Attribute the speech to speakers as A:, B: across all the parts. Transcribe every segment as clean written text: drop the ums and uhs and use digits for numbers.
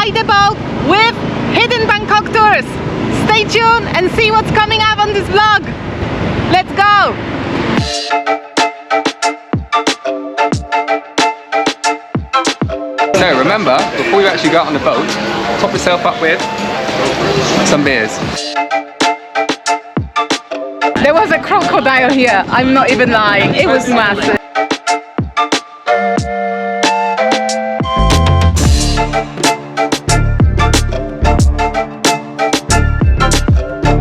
A: ride a boat with Hidden Bangkok Tours. Stay tuned and see what's coming up on this vlog. Let's go!
B: So remember, before you actually go out on the boat, top yourself up with some beers.
A: There was a crocodile here, I'm not even lying, it was massive.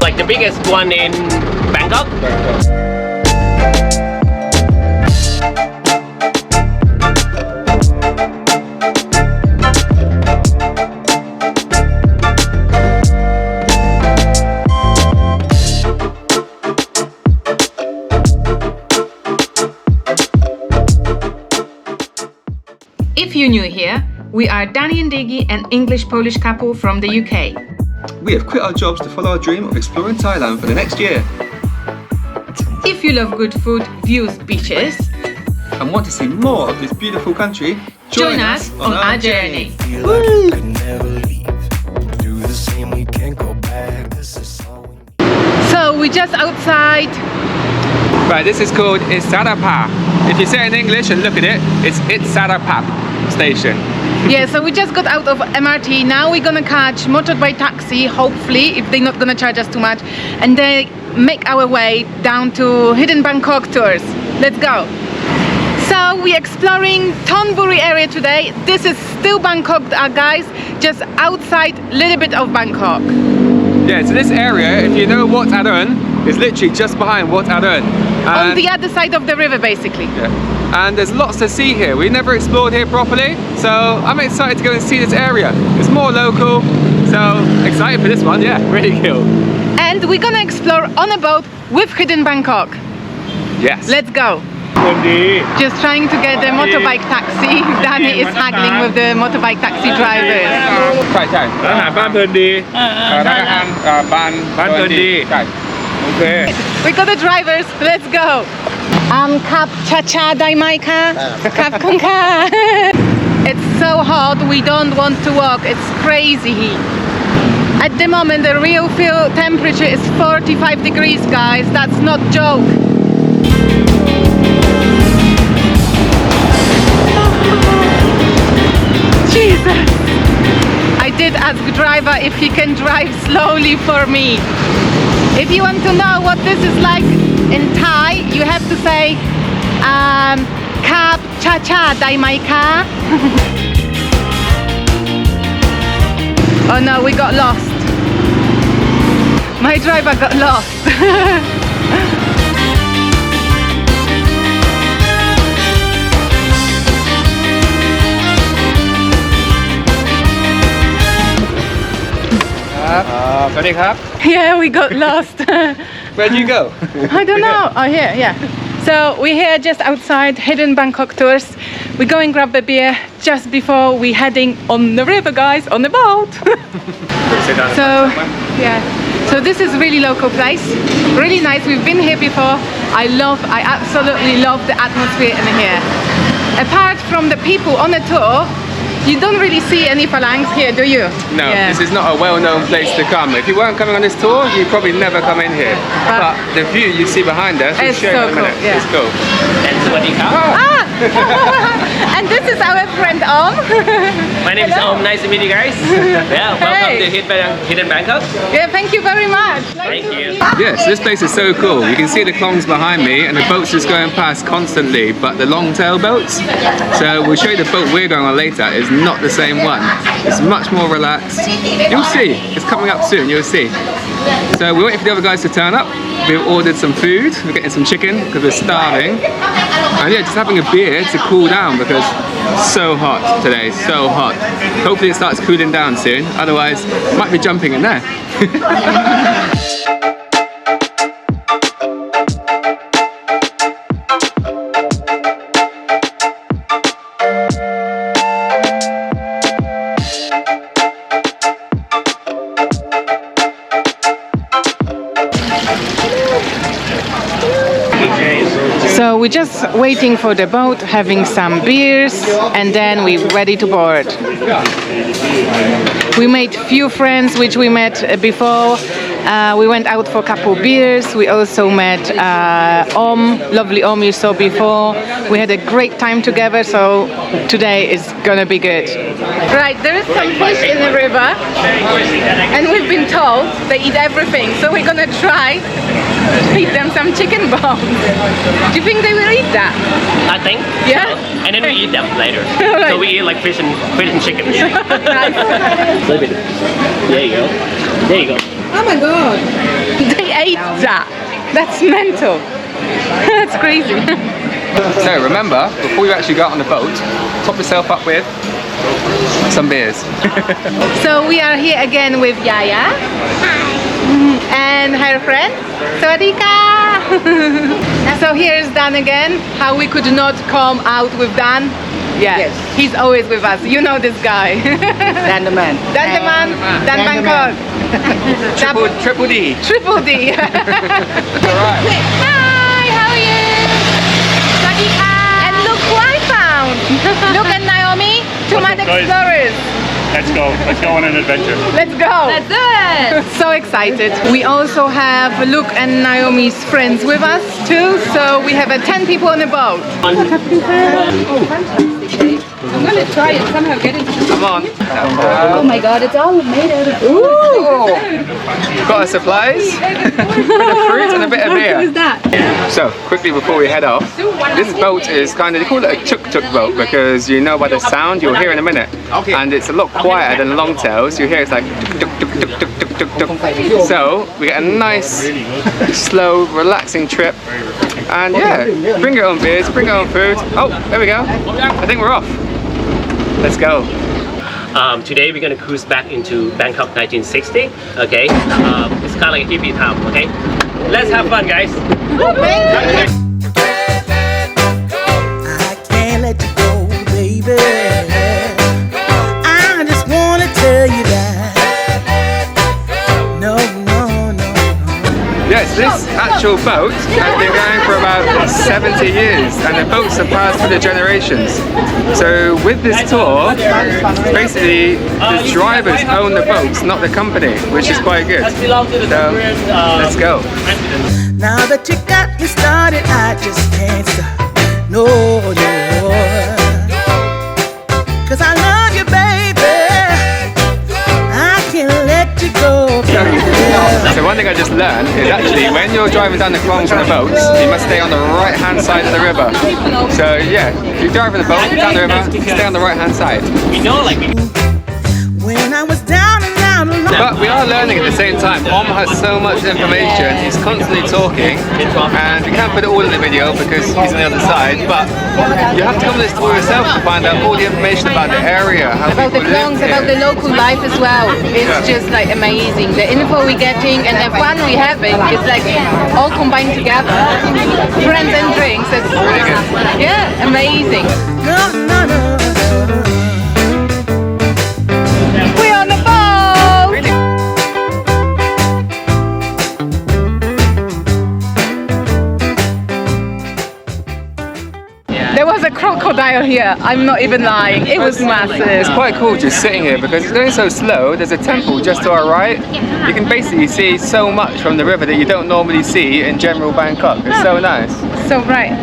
C: Like the biggest one in Bangkok?
A: If you're new here, we are Danny and Diggy, an English-Polish couple from the UK.
B: We have quit our jobs to follow our dream of exploring Thailand for the next year.
A: If you love good food, views, beaches,
B: And want to see more of this beautiful country,
A: join us on our journey. So we're just outside.
B: Right, this is called Isarapa. If you say it in English and look at it, it's Isarapa station.
A: Yeah, so we just got out of MRT. Now we're gonna catch motorbike taxi, hopefully, if they're not gonna charge us too much, and then make our way down to Hidden Bangkok Tours. Let's go. So we're exploring Thonburi area today. This is still Bangkok, guys, just outside a little bit of Bangkok.
B: Yeah, so this area, if you know Wat Arun, is literally just behind Wat Arun.
A: On the other side of the river, basically.
B: Yeah. And there's lots to see here. We never explored here properly, so I'm excited to go and see this area. It's more local, so excited for this one, yeah, really cool.
A: And we're gonna explore on a boat with Hidden Bangkok.
B: Yes.
A: Let's go. Just trying to get the motorbike taxi. Danny is haggling with the motorbike taxi drivers.
B: ใช่ใช่
D: อาหารบ้านเพลินดี
B: ร้านอาหารบ้าน
D: บ้านเพลินดี
B: ใช่
D: โอเค
A: We got the drivers. Let's go. Kap cha cha dai mai ka. Kap kun ka. It's so hot. We don't want to walk. It's crazy heat. At the moment, the real feel temperature is 45 degrees, guys. That's not joke. Jesus. I did ask the driver if he can drive slowly for me. If you want to know what this is like in Thai, you have to say Kap cha cha dai mai ka. Oh no, we got lost. My driver got lost. Yeah, we got lost.
B: Where'd you go?
A: I don't know. Oh, here, yeah. So we're here just outside Hidden Bangkok Tours. We go and grab a beer just before we heading on the river, guys, on the boat. So yeah, so this is really local place, really nice. We've been here before. I absolutely love the atmosphere in here. Apart from the people on the tour, you don't really see any phalanx here, do you?
B: No,
A: Yeah.
B: this is not a well-known place to come. If you weren't coming on this tour, you'd probably never come in here. But the view you see behind us, we'll
A: It's
B: show you
A: so
B: in a
A: cool,
B: minute.
A: yeah.
B: It's cool.
C: And Swadee Khap.
A: Ah! And this is our friend Om.
C: My name is
A: Hello.
C: Om. Nice to meet you guys. Yeah, welcome
A: Hey.
C: to Hidden Bangkok.
A: Yeah, thank you very much.
C: Thank you.
B: Yes, this place is so cool. You can see the klongs behind me and the boats just going past constantly, but the long tail boats. So we'll show you the boat we're going on later is not the same one. It's much more relaxed. You'll see. It's coming up soon, you'll see. So we're waiting for the other guys to turn up. We've ordered some food. We're getting some chicken because we're starving. And yeah, just having a beer to cool down because it's so hot today, so hot. Hopefully it starts cooling down soon. Otherwise, might be jumping in there.
A: we're just waiting for the boat, having some beers, and then we're ready to board. We made few friends which we met before. We went out for a couple beers. We also met lovely Om you saw before. We had a great time together, so today is gonna be good. Right, there is some fish in the river, and we've been told they eat everything, so we're gonna try to feed them some chicken bones. Do you think they will eat that?
C: I think.
A: Yeah?
C: So. And then we eat them later.
A: Right.
C: So we eat like fish and chicken.
A: Nice.
C: There you go. There you go.
A: Oh my god! They ate that! That's mental! That's crazy!
B: So remember, before you actually go out on the boat, top yourself up with some beers.
A: So we are here again with Yaya. And her friend, Sawadika! So here's Dan again, how we could not come out with Dan. Yeah, yes. He's always with us. You know this guy.
C: Dan the man.
A: Dan the man. Dan Bangkok.
B: Triple D.
A: Triple D.
B: Alright.
A: Hi, how are you? Sawadika. And look who I found. Look at Naomi, two mad explorers.
D: Let's go on an adventure.
A: Let's go! Let's do it! So excited. We also have Luke and Naomi's friends with us too, so we have 10 people on the boat.
E: I'm gonna try it, somehow get it.
B: Come on.
E: Oh my god, it's all made out of
B: Got our supplies, a bit of fruit and a bit of beer.
E: What is that?
B: So, quickly before we head off, this boat is kind of, they call it a tuktuk boat because you know by the sound, you'll hear in a minute. And it's a lot quieter than longtails. You hear it's like tuk tuk tuk tuk tuk tuk tuk. So, we get a nice, slow, relaxing trip. And yeah, bring your own beers, bring your own food. Oh, there we go. I think we're off. Let's go.
C: Today we're gonna cruise back into Bangkok 1960. Okay, it's kind of like a hippie town. Okay, let's have fun, guys.
F: I can't let you go, baby. I just wanna tell you that. No, no, no, no.
B: Yes, this actual boat has been going for about 70 years and the boats have passed through the generations. So with this tour, basically the drivers own the boats, not the company, which is quite good. So let's go.
F: Now that you got me started, I just can't stop. No, no. Cause I love you, baby. I can't let you go.
B: So one thing I just learned is actually when you're driving down the klongs on the boats, you must stay on the right hand side of the river. So yeah, if you're driving the boat down the river, stay on the right hand side.
C: We know, like
F: When I was down and out alone.
B: But we are learning at the same time. Om has so much information, he's constantly talking, and we can't put it all in the video because he's on the other side, but you have to come to this tour yourself to find out all the information about the area, how
A: About the
B: people live
A: klongs,
B: here.
A: about the local life as well. It's just like amazing. The info we're getting and the fun we're having is like all combined together. Friends and drinks. It's
B: Really good.
A: Yeah, amazing.
F: No, no, no, no.
A: We're on the boat! There was a crocodile here, I'm not even lying. It was massive.
B: It's quite cool just sitting here because it's going so slow. There's a temple just to our right. You can basically see so much from the river that you don't normally see in general Bangkok. It's so nice.
A: So bright.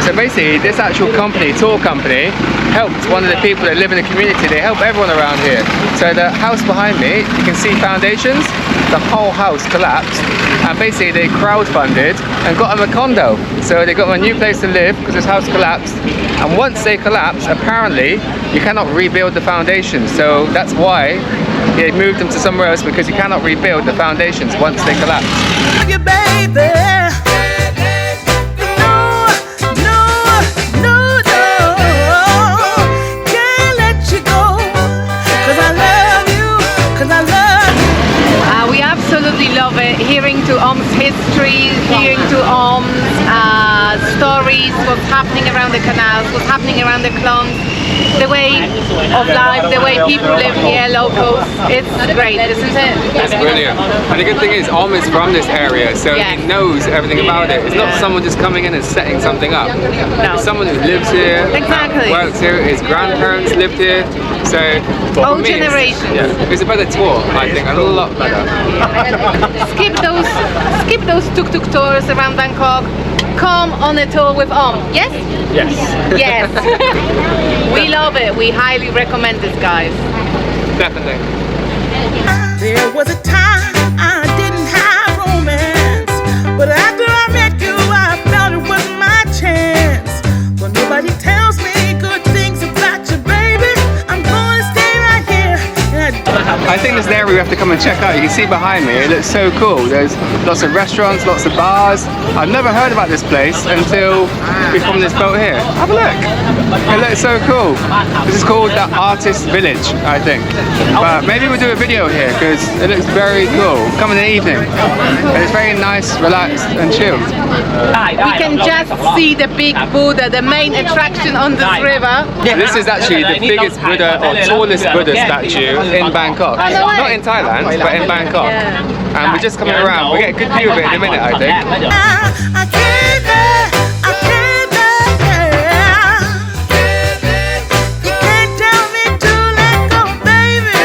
B: So basically, this actual company, tour company, helped one of the people that live in the community. They help everyone around here. So the house behind me, you can see foundations. The whole house collapsed, and basically they crowdfunded and got them a condo. So they got them a new place to live because this house collapsed. And once they collapse, apparently you cannot rebuild the foundations. So that's why they moved them to somewhere else, because you cannot rebuild the foundations once they collapse.
F: Love you, baby.
A: We absolutely love it, hearing to Om's history, hearing to Om's story streets, what's happening around the canals, what's happening around the klongs, the way of life, the way people live here, locals. It's great, isn't it?
B: It's brilliant. And the good thing is, Om is from this area, so
A: Yes.
B: he knows everything about it. It's not someone just coming in and setting something up.
A: No.
B: It's someone who lives here,
A: Exactly.
B: works here, his grandparents lived here. So for
A: All
B: me,
A: generations.
B: it's a better tour, I think, a lot better.
A: Skip those tuk-tuk tours around Bangkok. Come on a tour with Om. Yes?
C: Yes.
A: Yes. We love it. We highly recommend this, guys.
B: Definitely.
F: There was a time I didn't have romance, but after I met you, I felt it was my chance. But nobody tells me good things about you, baby. I'm gonna stay right here.
B: I think there's an area we have to come and check out. You can see behind me, it looks so cool. There's lots of restaurants, lots of bars. I've never heard about this place until we come on this boat here. Have a look. It looks so cool. This is called the Artist Village, I think. But maybe we'll do a video here because it looks very cool. Come in the evening. And it's very nice, relaxed and chilled.
A: We can just see the big Buddha, the main attraction on this river.
B: This is actually the biggest Buddha or tallest Buddha statue in Bangkok.
A: no way.
B: Not in Thailand, but in Bangkok. And we're just coming around. We'll get a good view of it in a minute, I think.
F: I can't bear, I can't bear. You can't tell me to let go, baby.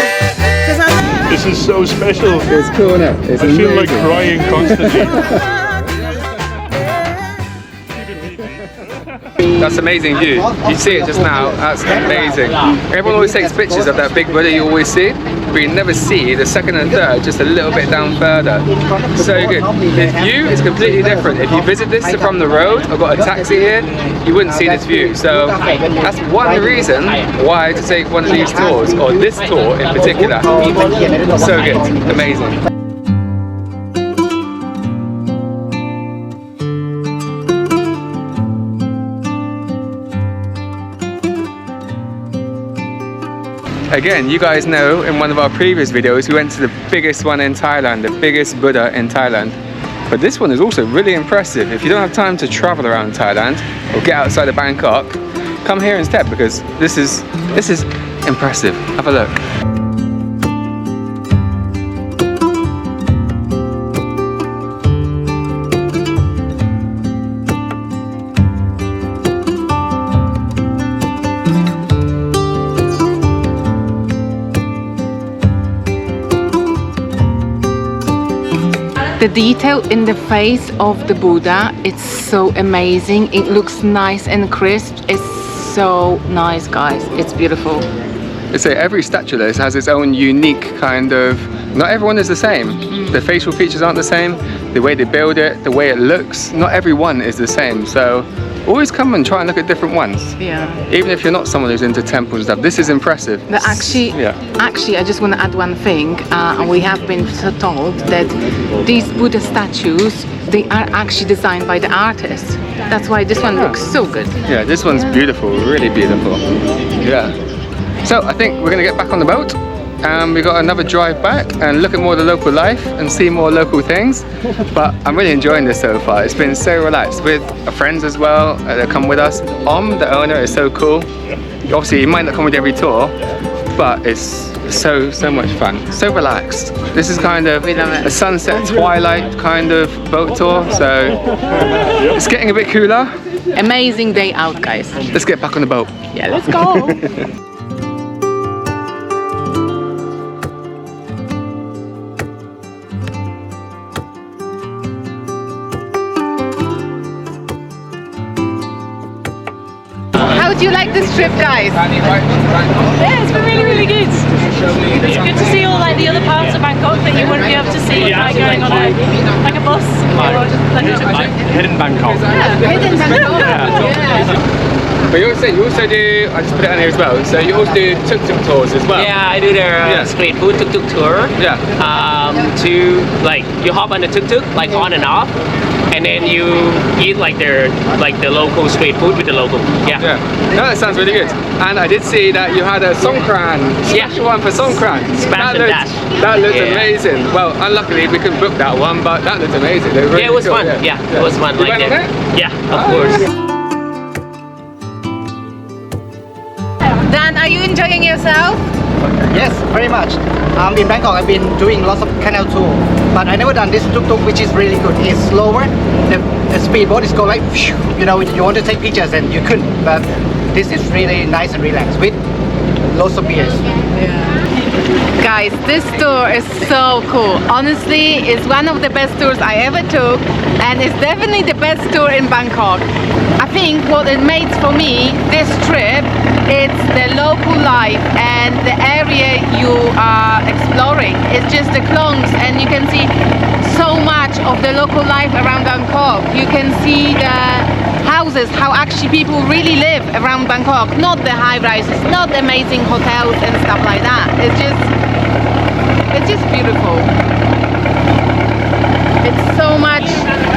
F: 'Cause I love
D: This is so special.
B: It's cool, isn't it? It's
D: I feel like
B: amazing.
D: crying constantly.
B: That's amazing view. You see it just now. That's amazing. Everyone always takes pictures of that big Buddha you always see, but you never see the second and third just a little bit down further. So good. The view is completely different. If you visit this from the road or got a taxi here, you wouldn't see this view. So that's one reason why to take one of these tours, or this tour in particular. So good. Amazing. Again, you guys know in one of our previous videos we went to the biggest one in Thailand, the biggest Buddha in Thailand. But this one is also really impressive. If you don't have time to travel around Thailand or get outside of Bangkok, come here instead because this is impressive. Have a look.
A: The detail in the face of the Buddha, it's so amazing. It looks nice and crisp. It's so nice, guys. It's beautiful.
B: So every statue there has its own unique kind of, not everyone is the same. The facial features aren't the same, the way they build it, the way it looks, not every one is the same. So always come and try and look at different ones.
A: Yeah.
B: Even if you're not someone who's into temples and stuff, this is impressive.
A: But actually, I just want to add one thing. And we have been told that these Buddha statues, they are actually designed by the artist. That's why this one looks so good.
B: Yeah, this one's beautiful, really beautiful. Yeah. So I think we're gonna get back on the boat and we got another drive back and look at more of the local life and see more local things. But I'm really enjoying this so far. It's been so relaxed with our friends as well that come with us. Om, the owner, is so cool. Obviously, he might not come with every tour, but it's so much fun. So relaxed. This is kind of a sunset twilight kind of boat tour, so it's getting a bit cooler.
A: Amazing day out, guys.
B: Let's get back on the boat.
A: Yeah, let's go. How do you like this trip, guys?
G: Yeah, it's been really good. It's good to see all like the other parts of Bangkok that you wouldn't be able to see by going on a bus or just like a tuk-tuk.
D: Hidden Bangkok.
A: Hidden Bangkok. Yeah.
B: But you also do, I just put it on here as well, so you also do tuk-tuk tours as well.
C: Yeah, I do their street food tuk-tuk tour.
B: Yeah.
C: To like you hop on the tuk-tuk like on and off, and then you eat like the local street food with the local. Yeah.
B: Yeah. No, that sounds really good. And I did see that you had a Songkran, special one for Songkran.
C: Smash and dash.
B: That looked amazing. Well, unluckily we couldn't book that one, but that looked amazing. They were really
C: Yeah, it was
B: cool,
C: fun. Yeah, it was fun.
B: You
C: Like
B: went on it?
C: Yeah, of course.
A: are you enjoying yourself?
H: Yes, very much. In Bangkok, I've been doing lots of canal tour, but I never done this tuk-tuk, which is really good. It's slower. The speedboat is go like, you know, you want to take pictures and you couldn't, but this is really nice and relaxed with lots of beers.
A: Guys, this tour is so cool. Honestly, it's one of the best tours I ever took, and it's definitely the best tour in Bangkok. I think what it made for me, this trip, it's the local life and the area you are exploring. It's just the klongs, and you can see so much of the local life around Bangkok. You can see the houses, how actually people really live around Bangkok, not the high rises, not the amazing hotels and stuff like that. It's just beautiful. It's so much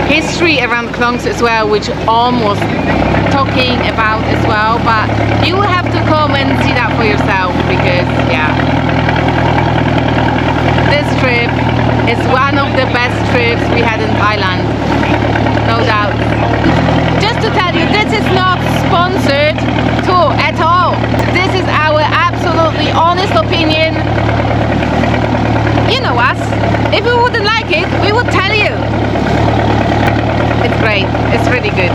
A: history around klongs as well, which almost talking about as well, but you will have to come and see that for yourself, because yeah, this trip is one of the best trips we had in Thailand, no doubt. Just to tell you, this is not sponsored tour at all. This is our absolutely honest opinion. You know us. If we wouldn't like it, we would tell you. It's great. It's really good.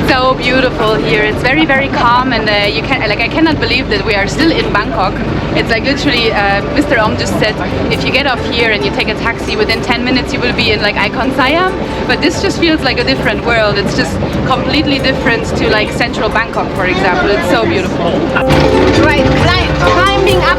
E: So beautiful here. It's very calm, and you can I cannot believe that we are still in Bangkok. It's like literally Mr. Om just said if you get off here and you take a taxi, within 10 minutes you will be in like Icon Siam, but this just feels like a different world. It's just completely different to like central Bangkok, for example. It's so beautiful.
A: Right, climbing up